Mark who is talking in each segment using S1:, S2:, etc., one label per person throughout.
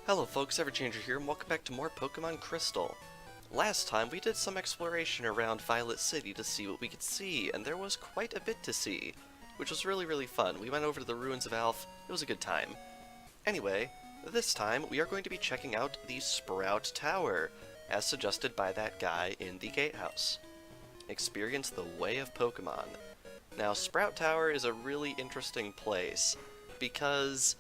S1: Hello folks, Everchanger here, and welcome back to more Pokemon Crystal. Last time we did some exploration around Violet City to see what we could see, and there was quite a bit to see, which was really fun. We went over to the ruins of Alph, it was a good time. Anyway, this time we are going to be checking out the Sprout Tower, as suggested by that guy in the gatehouse. Experience the way of Pokemon. Now, Sprout Tower is a really interesting place, because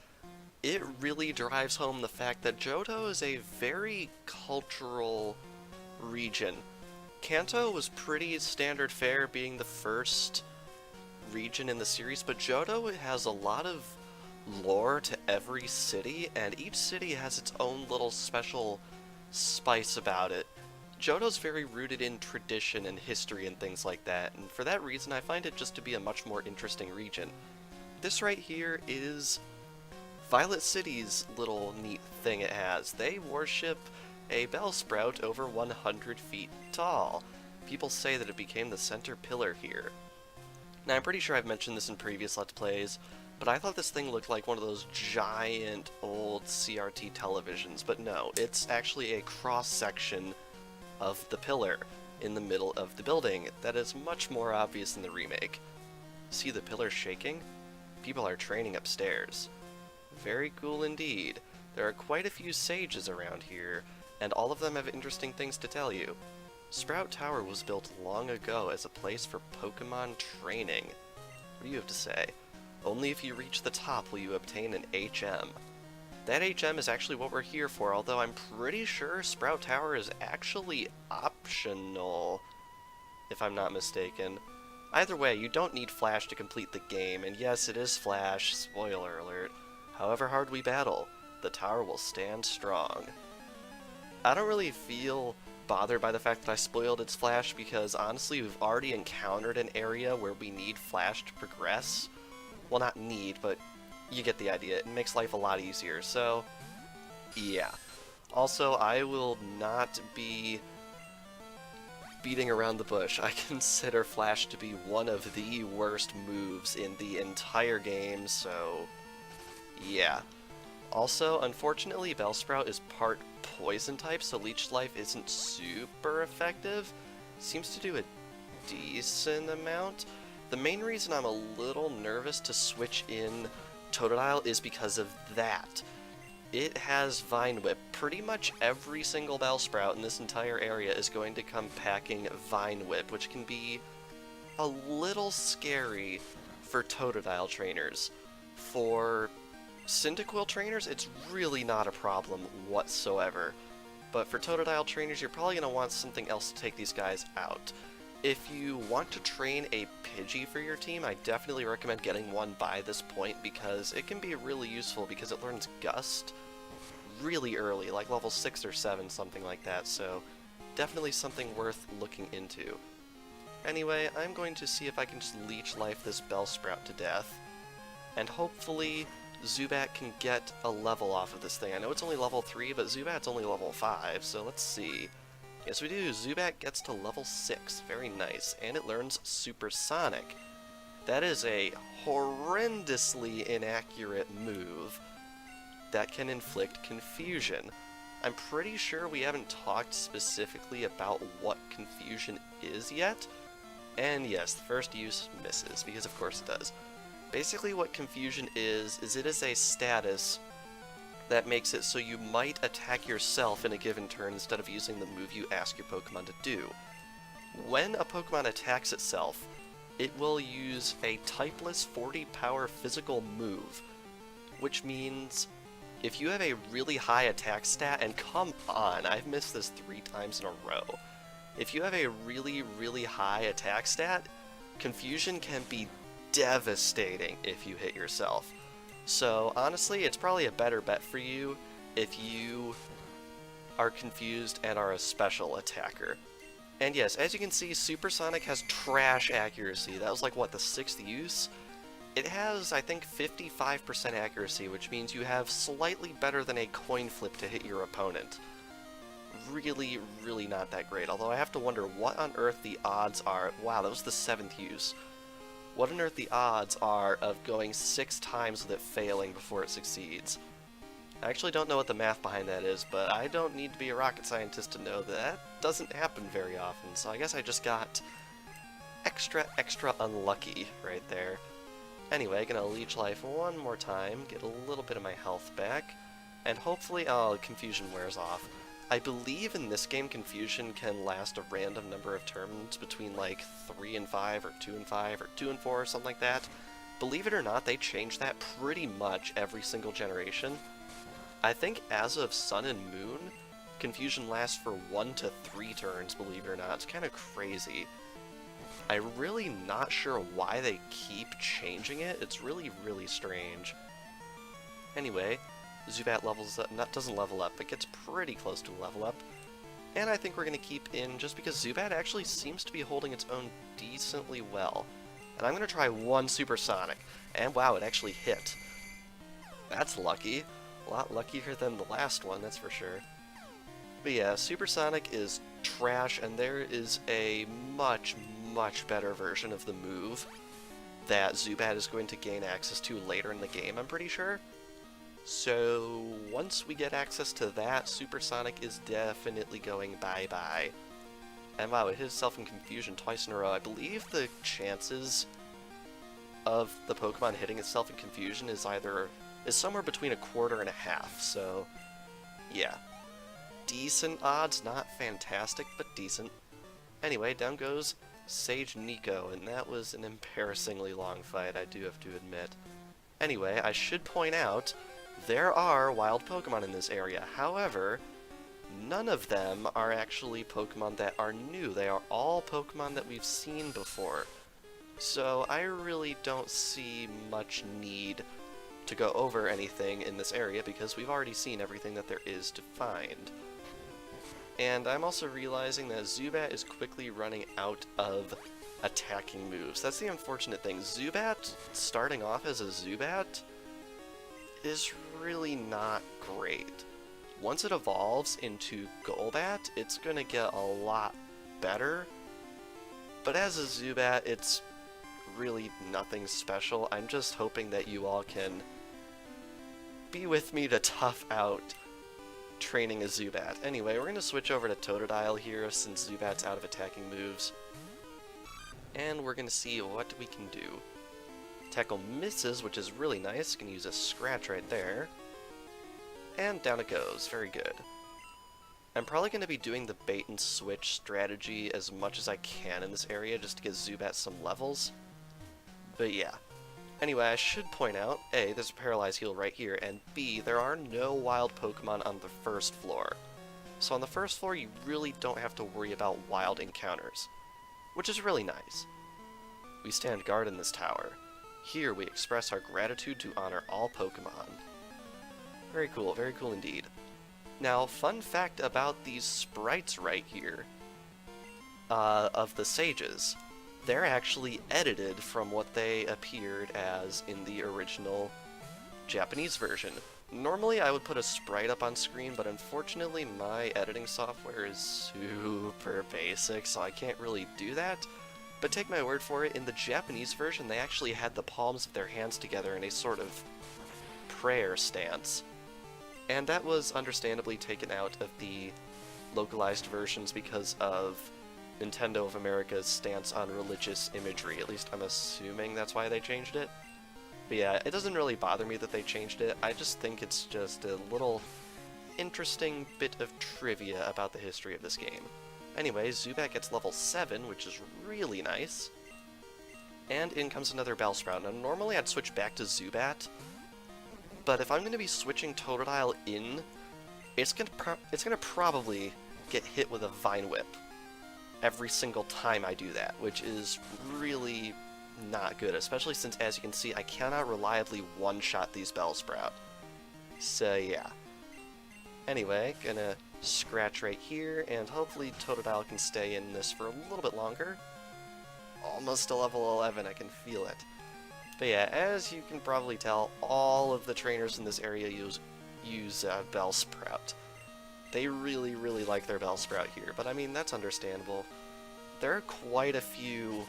S1: it really drives home the fact that Johto is a very cultural region. Kanto was pretty standard fare, being the first region in the series, but Johto has a lot of lore to every city, and each city has its own little special spice about it. Johto's very rooted in tradition and history and things like that, and for that reason I find it just to be a much more interesting region. This right here is Violet City's little neat thing it has. They worship a Bellsprout over 100 feet tall. People say that it became the center pillar here. Now, I'm pretty sure I've mentioned this in previous Let's Plays, but I thought this thing looked like one of those giant old CRT televisions, but no, it's actually a cross-section of the pillar in the middle of the building that is much more obvious in the remake. See the pillar shaking? People are training upstairs. Very cool indeed. There are quite a few sages around here, and all of them have interesting things to tell you. Sprout Tower was built long ago as a place for Pokemon training. What do you have to say? Only if you reach the top will you obtain an HM. That HM is actually what we're here for, although I'm pretty sure Sprout Tower is actually optional, if I'm not mistaken. Either way, you don't need Flash to complete the game, and yes, it is Flash, spoiler alert. However hard we battle, the tower will stand strong. I don't really feel bothered by the fact that I spoiled its Flash because honestly we've already encountered an area where we need Flash to progress. Well, not need, but you get the idea. It makes life a lot easier, so yeah. Also, I will not be beating around the bush. I consider Flash to be one of the worst moves in the entire game, so yeah. Also, unfortunately, Bellsprout is part poison type, so Leech Life isn't super effective. Seems to do a decent amount. The main reason I'm a little nervous to switch in Totodile is because of that. It has Vine Whip. Pretty much every single Bellsprout in this entire area is going to come packing Vine Whip, which can be a little scary for Totodile trainers. For Cyndaquil trainers, it's really not a problem whatsoever. But for Totodile trainers, you're probably going to want something else to take these guys out. If you want to train a Pidgey for your team, I definitely recommend getting one by this point because it can be really useful because it learns Gust really early, like level 6 or 7, something like that, so definitely something worth looking into. Anyway, I'm going to see if I can just Leech Life this Bellsprout to death, and hopefully Zubat can get a level off of this thing. I know it's only level 3, but Zubat's only level 5, so let's see. Yes, we do. Zubat gets to level 6. Very nice. And it learns Supersonic. That is a horrendously inaccurate move that can inflict confusion. I'm pretty sure we haven't talked specifically about what confusion is yet. And yes, the first use misses, because of course it does. Basically what confusion is it is a status that makes it so you might attack yourself in a given turn instead of using the move you ask your Pokemon to do. When a Pokemon attacks itself, it will use a typeless 40 power physical move, which means if you have a really high attack stat, and come on, I've missed this 3 times in a row. If you have a really high attack stat, confusion can be devastating if you hit yourself. So honestly, it's probably a better bet for you if you are confused and are a special attacker. And yes, as you can see, Supersonic has trash accuracy. That was like, what, the 6th use? It has, I think, 55% accuracy, which means you have slightly better than a coin flip to hit your opponent. Really not that great, although I have to wonder what on earth the odds are. Wow, that was the 7th use. What on earth the odds are of going 6 times with it failing before it succeeds? I actually don't know what the math behind that is, but I don't need to be a rocket scientist to know that that doesn't happen very often, so I guess I just got extra unlucky right there. Anyway, gonna leech life one more time, get a little bit of my health back, and hopefully, oh, confusion wears off. I believe in this game confusion can last a random number of turns between like 3 and 5, or 2 and 5, or 2 and 4, or something like that. Believe it or not, they change that pretty much every single generation. I think as of Sun and Moon, confusion lasts for 1 to 3 turns, believe it or not. It's kind of crazy. I'm really not sure why they keep changing it. It's really, really strange. Anyway, Zubat doesn't level up, but gets pretty close to a level up. And I think we're going to keep in just because Zubat actually seems to be holding its own decently well. And I'm going to try one Supersonic. And wow, it actually hit. That's lucky. A lot luckier than the last one, that's for sure. But yeah, Supersonic is trash, and there is a much better version of the move that Zubat is going to gain access to later in the game, I'm pretty sure. So once we get access to that, Supersonic is definitely going bye-bye. And wow, it hit itself in confusion twice in a row. I believe the chances of the Pokemon hitting itself in confusion is somewhere between 1/4 and 1/2, so yeah. Decent odds, not fantastic, but decent. Anyway, down goes Sage Nico, and that was an embarrassingly long fight, I do have to admit. Anyway, I should point out, there are wild Pokemon in this area. However, none of them are actually Pokemon that are new. They are all Pokemon that we've seen before. So I really don't see much need to go over anything in this area because we've already seen everything that there is to find. And I'm also realizing that Zubat is quickly running out of attacking moves. That's the unfortunate thing. Zubat, starting off as a Zubat, is really not great. Once it evolves into Golbat, it's gonna get a lot better. But as a Zubat, it's really nothing special. I'm just hoping that you all can be with me to tough out training a Zubat. Anyway, we're going to switch over to Totodile here since Zubat's out of attacking moves. And we're going to see what we can do. Tackle misses, which is really nice. Can use a scratch right there. And down it goes. Very good. I'm probably going to be doing the bait and switch strategy as much as I can in this area just to get Zubat some levels. But yeah. Anyway, I should point out, A, there's a Paralyzed Heal right here, and B, there are no wild Pokemon on the first floor. So on the first floor, you really don't have to worry about wild encounters, which is really nice. We stand guard in this tower. Here we express our gratitude to honor all Pokemon. Very cool indeed. Now, fun fact about these sprites right here, of the sages. They're actually edited from what they appeared as in the original Japanese version. Normally I would put a sprite up on screen, but unfortunately my editing software is super basic, so I can't really do that. But take my word for it, in the Japanese version they actually had the palms of their hands together in a sort of prayer stance. And that was understandably taken out of the localized versions because of Nintendo of America's stance on religious imagery. At least I'm assuming that's why they changed it. But yeah, it doesn't really bother me that they changed it. I just think it's just a little interesting bit of trivia about the history of this game. Anyway, Zubat gets level 7, which is really nice. And in comes another Bellsprout. Now normally I'd switch back to Zubat, but if I'm going to be switching Totodile in, it's gonna probably get hit with a Vine Whip every single time I do that, which is really not good, especially since, as you can see, I cannot reliably one-shot these Bellsprout. So yeah. Anyway, gonna scratch right here, and hopefully Totodile can stay in this for a little bit longer. Almost to level 11, I can feel it. But yeah, as you can probably tell, all of the trainers in this area use Bellsprout. They really like their Bellsprout here, but I mean, that's understandable. There are quite a few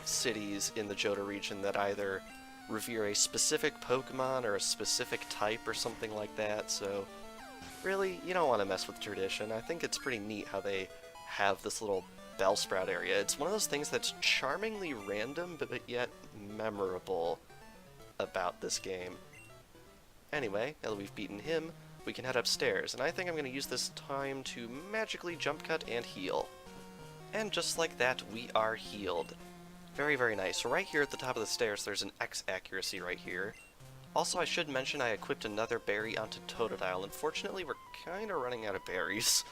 S1: cities in the Johto region that either revere a specific Pokemon or a specific type or something like that, so really, you don't want to mess with tradition. I think it's pretty neat how they have this little Bellsprout area. It's one of those things that's charmingly random, but yet memorable about this game. Anyway, now that we've beaten him, we can head upstairs, and I think I'm going to use this time to magically jump cut and heal. And just like that, we are healed. Very, very nice. So right here at the top of the stairs, there's an X accuracy right here. Also, I should mention I equipped another berry onto Totodile. Unfortunately, we're kind of running out of berries.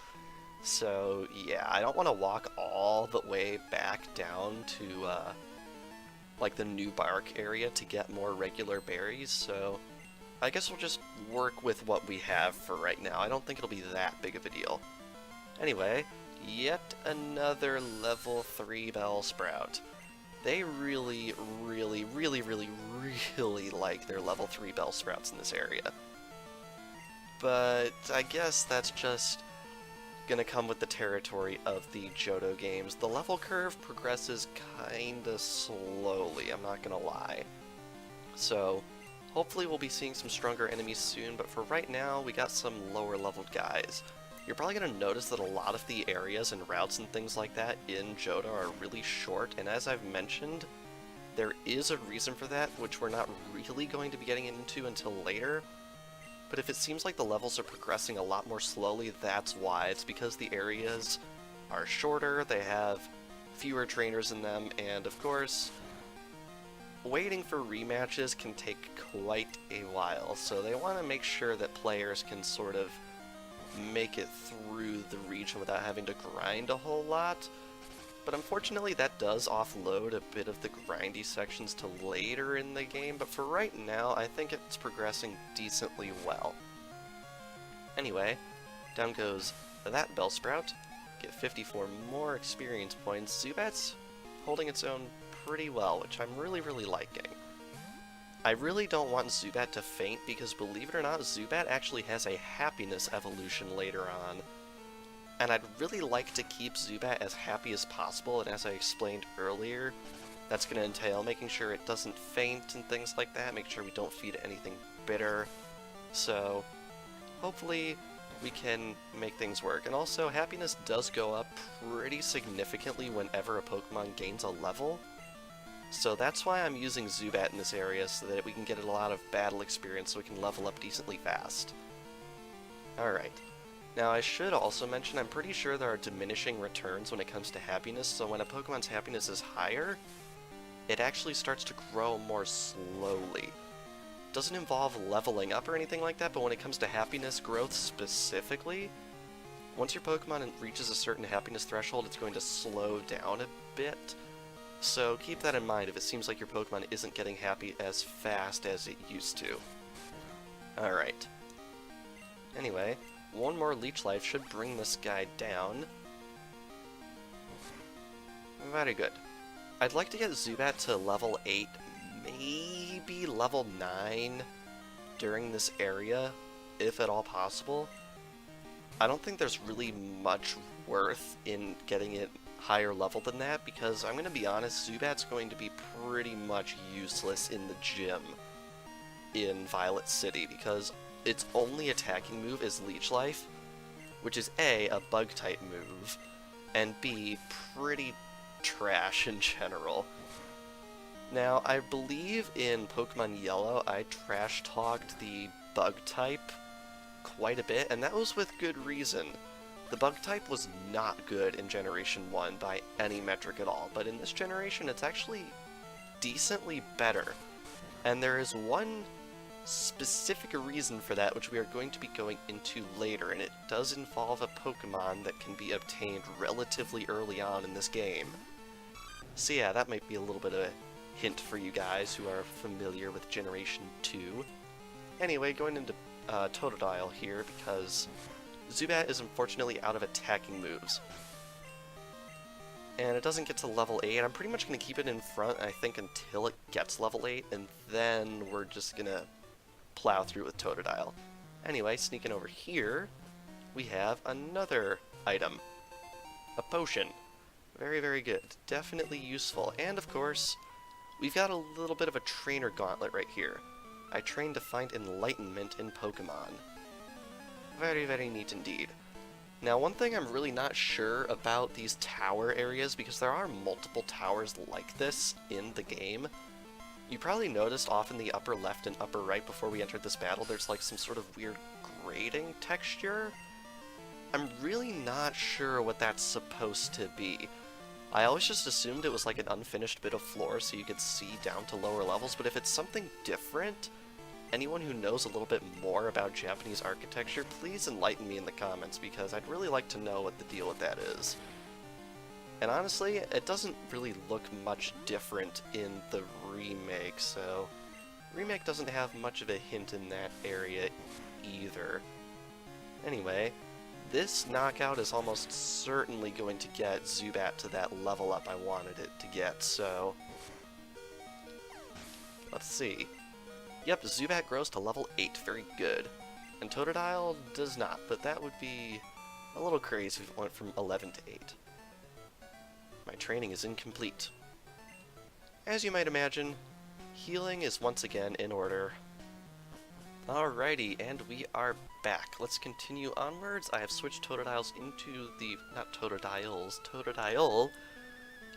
S1: So, yeah, I don't want to walk all the way back down to, like, the new bark area to get more regular berries, so I guess we'll just work with what we have for right now. I don't think it'll be that big of a deal. Anyway, yet another level 3 Bellsprout. They really, really, really, really, really like their level 3 Bellsprouts in this area. But I guess that's just gonna come with the territory of the Johto games. The level curve progresses kinda slowly, I'm not gonna lie. So, hopefully we'll be seeing some stronger enemies soon, but for right now, we got some lower leveled guys. You're probably going to notice that a lot of the areas and routes and things like that in Johto are really short, and as I've mentioned, there is a reason for that, which we're not really going to be getting into until later. But if it seems like the levels are progressing a lot more slowly, that's why. It's because the areas are shorter, they have fewer trainers in them, and of course, waiting for rematches can take quite a while, so they want to make sure that players can sort of make it through the region without having to grind a whole lot. But unfortunately that does offload a bit of the grindy sections to later in the game, but for right now I think it's progressing decently well. Anyway, down goes that Bellsprout, get 54 more experience points. Zubat's holding its own pretty well, which I'm really, really liking. I really don't want Zubat to faint because, believe it or not, Zubat actually has a happiness evolution later on. And I'd really like to keep Zubat as happy as possible, and as I explained earlier, that's going to entail making sure it doesn't faint and things like that, make sure we don't feed it anything bitter. So, hopefully we can make things work. And also, happiness does go up pretty significantly whenever a Pokemon gains a level. So that's why I'm using Zubat in this area, so that we can get a lot of battle experience so we can level up decently fast. Alright. Now I should also mention, I'm pretty sure there are diminishing returns when it comes to happiness, so when a Pokemon's happiness is higher, it actually starts to grow more slowly. Doesn't involve leveling up or anything like that, but when it comes to happiness growth specifically, once your Pokemon reaches a certain happiness threshold, it's going to slow down a bit. So keep that in mind if it seems like your Pokemon isn't getting happy as fast as it used to. Alright. Anyway, one more Leech Life should bring this guy down. Very good. I'd like to get Zubat to level 8, maybe level 9 during this area, if at all possible. I don't think there's really much worth in getting it higher level than that, because I'm going to be honest, Zubat's going to be pretty much useless in the gym in Violet City, because its only attacking move is Leech Life, which is A, a bug-type move, and B, pretty trash in general. Now, I believe in Pokemon Yellow, I trash-talked the bug-type quite a bit, and that was with good reason. The bug-type was not good in Generation 1 by any metric at all, but in this generation it's actually decently better. And there is one specific reason for that, which we are going to be going into later, and it does involve a Pokemon that can be obtained relatively early on in this game. So yeah, that might be a little bit of a hint for you guys who are familiar with Generation 2. Anyway, going into Totodile here, because Zubat is unfortunately out of attacking moves. And it doesn't get to level 8. I'm pretty much going to keep it in front, I think, until it gets level 8, and then we're just going to plow through with Totodile. Anyway, sneaking over here, we have another item. A potion. Very, very good. Definitely useful. And, of course, we've got a little bit of a trainer gauntlet right here. I trained to find enlightenment in Pokemon. Very, very neat indeed. Now, one thing I'm really not sure about these tower areas, because there are multiple towers like this in the game. You probably noticed off in the upper left and upper right before we entered this battle, there's like some sort of weird grading texture. I'm really not sure what that's supposed to be. I always just assumed it was like an unfinished bit of floor so you could see down to lower levels, but if it's something different, anyone who knows a little bit more about Japanese architecture, please enlighten me in the comments, because I'd really like to know what the deal with that is. And honestly, it doesn't really look much different in the remake, so remake doesn't have much of a hint in that area either. Anyway, this knockout is almost certainly going to get Zubat to that level up I wanted it to get, so let's see. Yep, Zubat grows to level 8, very good. And Totodile does not, but that would be a little crazy if it went from 11 to 8. My training is incomplete. As you might imagine, healing is once again in order. Alrighty, and we are back. Let's continue onwards. I have switched Totodiles into the... not Totodiles, Totodile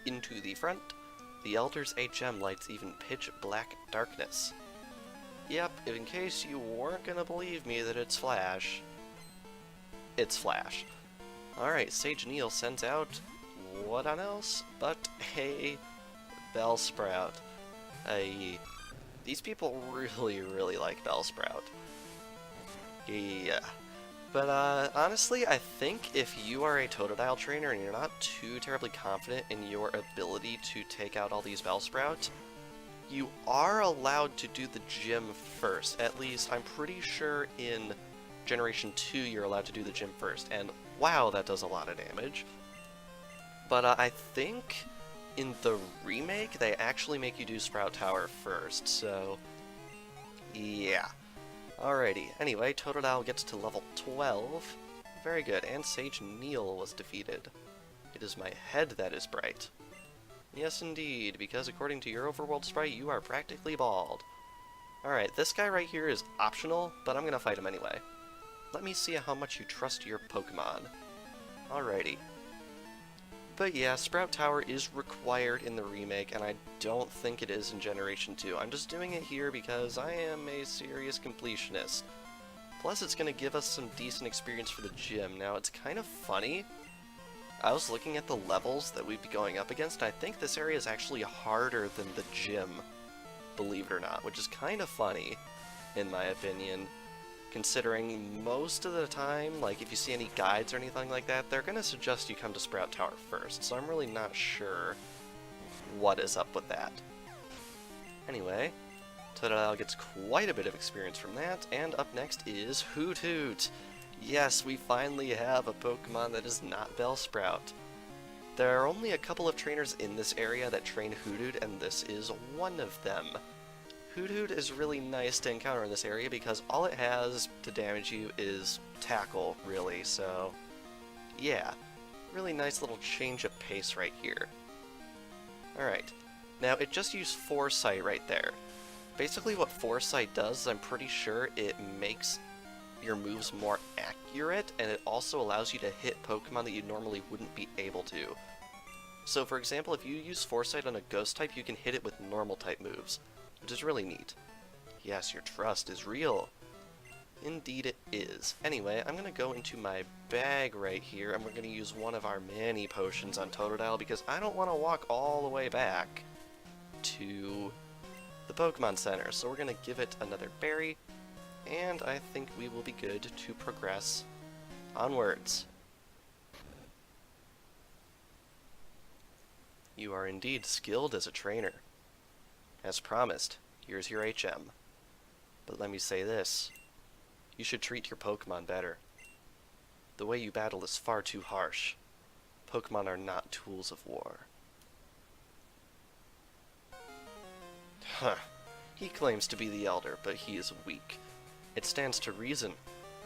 S1: into the front. The Elder's HM lights even pitch black darkness. Yep, in case you weren't gonna believe me that it's Flash, it's Flash. Alright, Sage Neil sends out what on else but a Bellsprout. These people really, really like Bellsprout. Yeah. But honestly, I think if you are a Totodile trainer and you're not too terribly confident in your ability to take out all these Bellsprouts, you are allowed to do the gym first. At least, I'm pretty sure in Generation 2 you're allowed to do the gym first. And wow, that does a lot of damage. But I think in the remake, they actually make you do Sprout Tower first, so yeah. Alrighty, anyway, Totodile gets to level 12. Very good, and Sage Neil was defeated. It is my head that is bright. Yes, indeed, because according to your overworld sprite, you are practically bald. Alright, this guy right here is optional, but I'm gonna fight him anyway. Let me see how much you trust your Pokemon. Alrighty. But yeah, Sprout Tower is required in the remake, and I don't think it is in Generation 2. I'm just doing it here because I am a serious completionist. Plus, it's going to give us some decent experience for the gym. Now, it's kind of funny. I was looking at the levels that we'd be going up against, and I think this area is actually harder than the gym, believe it or not, which is kind of funny, in my opinion. Considering most of the time, like if you see any guides or anything like that, they're going to suggest you come to Sprout Tower first, so I'm really not sure what is up with that. Anyway, Totodile gets quite a bit of experience from that, and up next is Hoot Hoot. Yes, we finally have a Pokemon that is not Bellsprout. There are only a couple of trainers in this area that train Hoot Hoot, and this is one of them. Hoot Hoot is really nice to encounter in this area because all it has to damage you is tackle, really, so yeah. Really nice little change of pace right here. Alright, now it just used Foresight right there. Basically what Foresight does is I'm pretty sure it makes your moves more accurate, and it also allows you to hit Pokemon that you normally wouldn't be able to. So for example, if you use Foresight on a Ghost type, you can hit it with normal type moves, which is really neat. Yes, your trust is real. Indeed it is. Anyway, I'm going to go into my bag right here, and we're going to use one of our many potions on Totodile, because I don't want to walk all the way back to the Pokemon Center. So we're going to give it another berry, and I think we will be good to progress onwards. You are indeed skilled as a trainer. As promised, here's your HM. But let me say this. You should treat your Pokemon better. The way you battle is far too harsh. Pokemon are not tools of war. Huh. He claims to be the Elder, but he is weak. It stands to reason.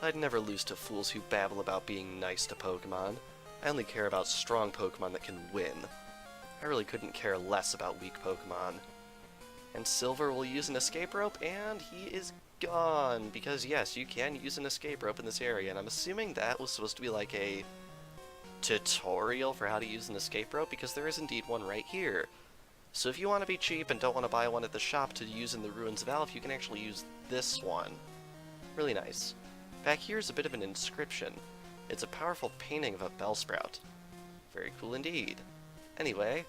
S1: I'd never lose to fools who babble about being nice to Pokemon. I only care about strong Pokemon that can win. I really couldn't care less about weak Pokemon. And Silver will use an escape rope, and he is gone. Because yes, you can use an escape rope in this area, and I'm assuming that was supposed to be like a tutorial for how to use an escape rope, because there is indeed one right here. So if you want to be cheap and don't want to buy one at the shop to use in the Ruins of Alph, you can actually use this one. Really nice. Back here is a bit of an inscription. It's a powerful painting of a Bellsprout. Very cool indeed. Anyway,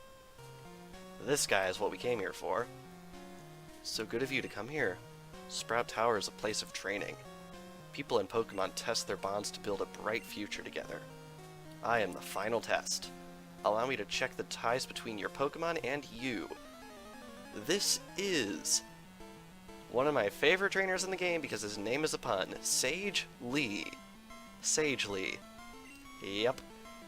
S1: this guy is what we came here for. So good of you to come here. Sprout Tower is a place of training. People in Pokemon test their bonds to build a bright future together. I am the final test. Allow me to check the ties between your Pokemon and you. This is one of my favorite trainers in the game because his name is a pun. Sage Lee. Sage Lee. Yep.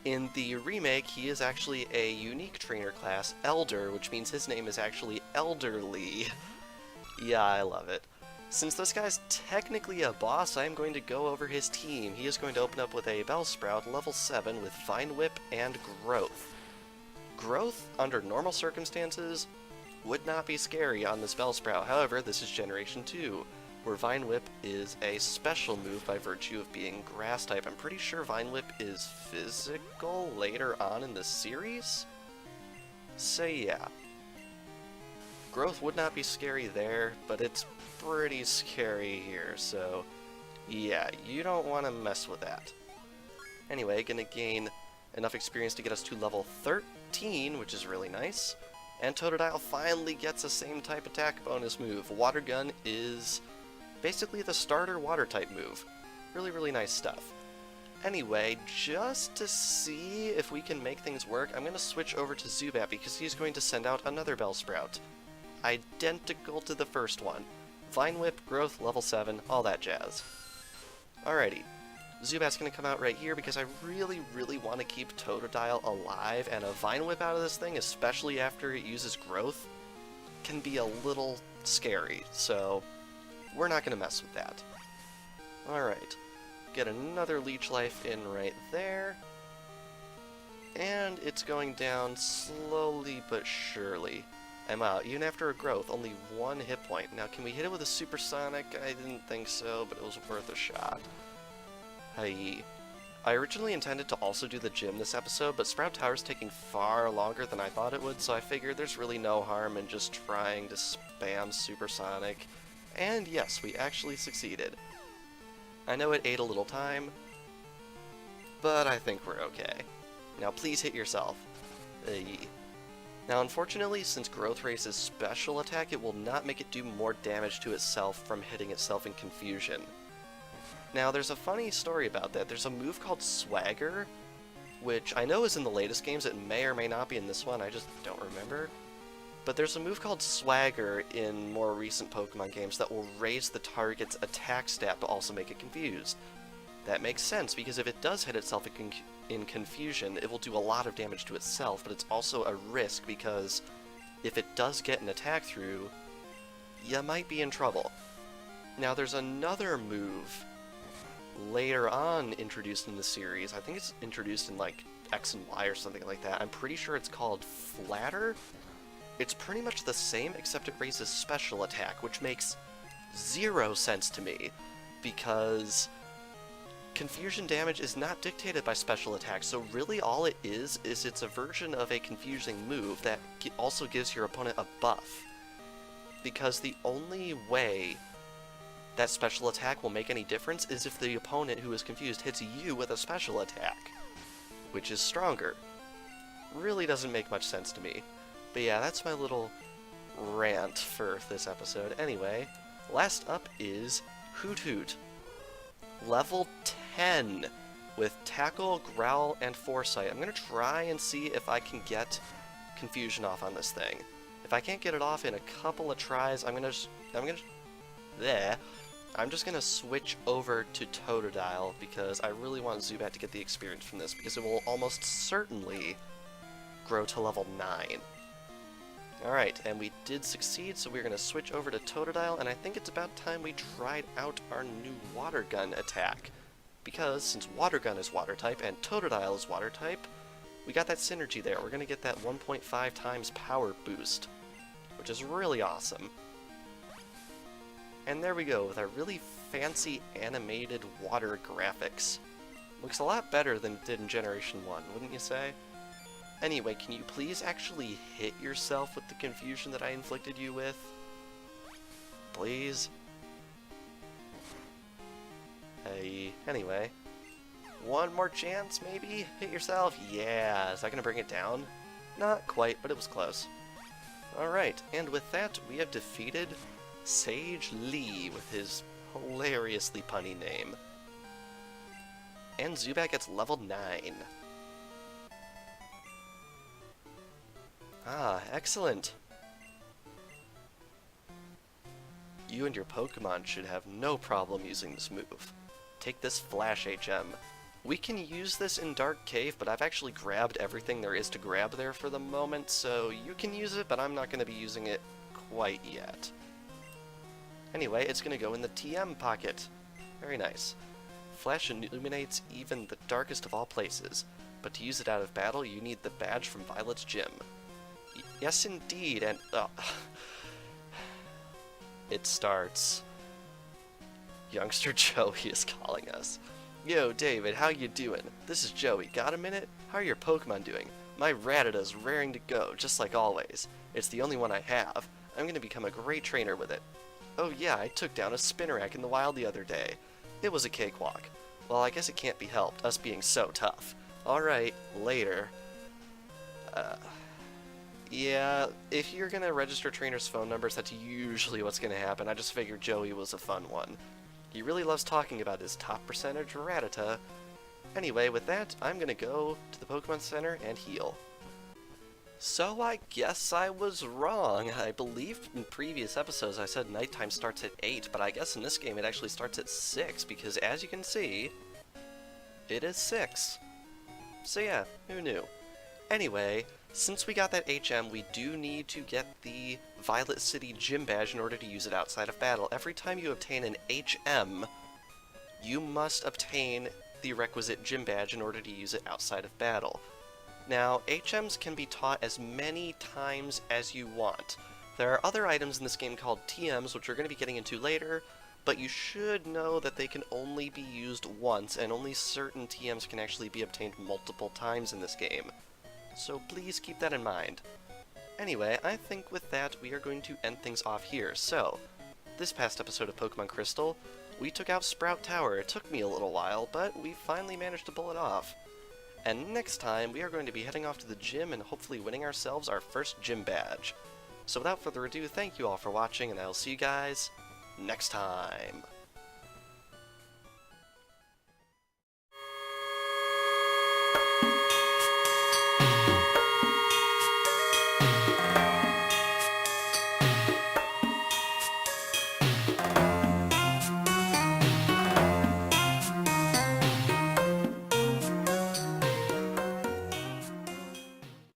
S1: In the remake, he is actually a unique trainer class, Elder, which means his name is actually Elderly. Yeah, I love it. Since this guy's technically a boss, I'm going to go over his team. He is going to open up with a Bellsprout, level 7, with Vine Whip and Growth. Growth, under normal circumstances, would not be scary on this Bellsprout. However, this is Generation 2, where Vine Whip is a special move by virtue of being Grass type. I'm pretty sure Vine Whip is physical later on in the series? So yeah. Growth would not be scary there, but it's pretty scary here, so yeah, you don't want to mess with that. Anyway, gonna gain enough experience to get us to level 13, which is really nice. And Totodile finally gets a same type attack bonus move. Water Gun is basically the starter water type move. Really, really nice stuff. Anyway, just to see if we can make things work, I'm going to switch over to Zubat because he's going to send out another Bellsprout. Identical to the first one. Vine Whip, Growth, level 7, all that jazz. Alrighty. Zubat's going to come out right here because I really, really want to keep Totodile alive, and a Vine Whip out of this thing, especially after it uses Growth, can be a little scary, so we're not going to mess with that. Alright. Get another Leech Life in right there. And it's going down slowly but surely. I'm out. Even after a Growth, only 1 hit point. Now, can we hit it with a Supersonic? I didn't think so, but it was worth a shot. Hi. I originally intended to also do the gym this episode, but Sprout Tower's taking far longer than I thought it would, so I figured there's really no harm in just trying to spam Supersonic. And yes, we actually succeeded. I know it ate a little time, but I think we're okay. Now please hit yourself. Now unfortunately, since Growth raises special attack, it will not make it do more damage to itself from hitting itself in confusion. Now there's a funny story about that. There's a move called Swagger, which I know is in the latest games. It may or may not be in this one, I just don't remember. But there's a move called Swagger in more recent Pokemon games that will raise the target's attack stat to also make it confused. That makes sense, because if it does hit itself in confusion, it will do a lot of damage to itself, but it's also a risk, because if it does get an attack through, you might be in trouble. Now there's another move later on introduced in the series. I think it's introduced in like X and Y or something like that. I'm pretty sure it's called Flatter. It's pretty much the same, except it raises special attack, which makes 0 sense to me, because confusion damage is not dictated by special attack, so really all it is it's a version of a confusing move that also gives your opponent a buff. Because the only way that special attack will make any difference is if the opponent who is confused hits you with a special attack, which is stronger. Really doesn't make much sense to me. But yeah, that's my little rant for this episode. Anyway, last up is Hoot Hoot. Level 10 with Tackle, Growl, and Foresight. I'm going to try and see if I can get confusion off on this thing. If I can't get it off in a couple of tries, I'm just gonna switch over to Totodile because I really want Zubat to get the experience from this, because it will almost certainly grow to level 9. Alright, and we did succeed, so we're gonna switch over to Totodile, and I think it's about time we tried out our new Water Gun attack. Because since Water Gun is Water type and Totodile is Water type, we got that synergy there. We're gonna get that 1.5 times power boost, which which is really awesome. And there we go, with our really fancy animated water graphics. Looks a lot better than it did in Generation 1, wouldn't you say? Anyway, can you please actually hit yourself with the confusion that I inflicted you with? Please? Hey, anyway. One more chance, maybe? Hit yourself? Yeah, is that gonna bring it down? Not quite, but it was close. Alright, and with that, we have defeated Sage Lee with his hilariously punny name. And Zubat gets level 9. Ah, excellent. You and your Pokemon should have no problem using this move. Take this Flash HM. We can use this in Dark Cave, but I've actually grabbed everything there is to grab there for the moment, so you can use it, but I'm not going to be using it quite yet. Anyway, it's going to go in the TM pocket. Very nice. Flash illuminates even the darkest of all places, but to use it out of battle, you need the badge from Violet's gym. Yes, indeed, and... It starts. Youngster Joey is calling us. Yo, David, how you doing? This is Joey. Got a minute? How are your Pokemon doing? My Rattata's raring to go, just like always. It's the only one I have. I'm gonna become a great trainer with it. Oh yeah, I took down a Spinnerack in the wild the other day. It was a cakewalk. Well, I guess it can't be helped, us being so tough. Alright, later. Yeah, if you're gonna register trainers' phone numbers, that's usually what's gonna happen. I just figured Joey was a fun one. He really loves talking about his top percentage Rattata. Anyway, with that, I'm gonna go to the Pokemon Center and heal. So I guess I was wrong. I believe in previous episodes I said nighttime starts at 8, but I guess in this game it actually starts at 6, because as you can see, it is 6. So yeah, who knew? Anyway, since we got that HM, we do need to get the Violet City Gym Badge in order to use it outside of battle. Every time you obtain an HM, you must obtain the requisite Gym Badge in order to use it outside of battle. Now, HMs can be taught as many times as you want. There are other items in this game called TMs, which we're going to be getting into later, but you should know that they can only be used once, and only certain TMs can actually be obtained multiple times in this game. So please keep that in mind. Anyway, I think with that we are going to end things off here. So, this past episode of Pokemon Crystal, we took out Sprout Tower. It took me a little while, but we finally managed to pull it off. And next time, we are going to be heading off to the gym and hopefully winning ourselves our first gym badge. So without further ado, thank you all for watching, and I will see you guys next time.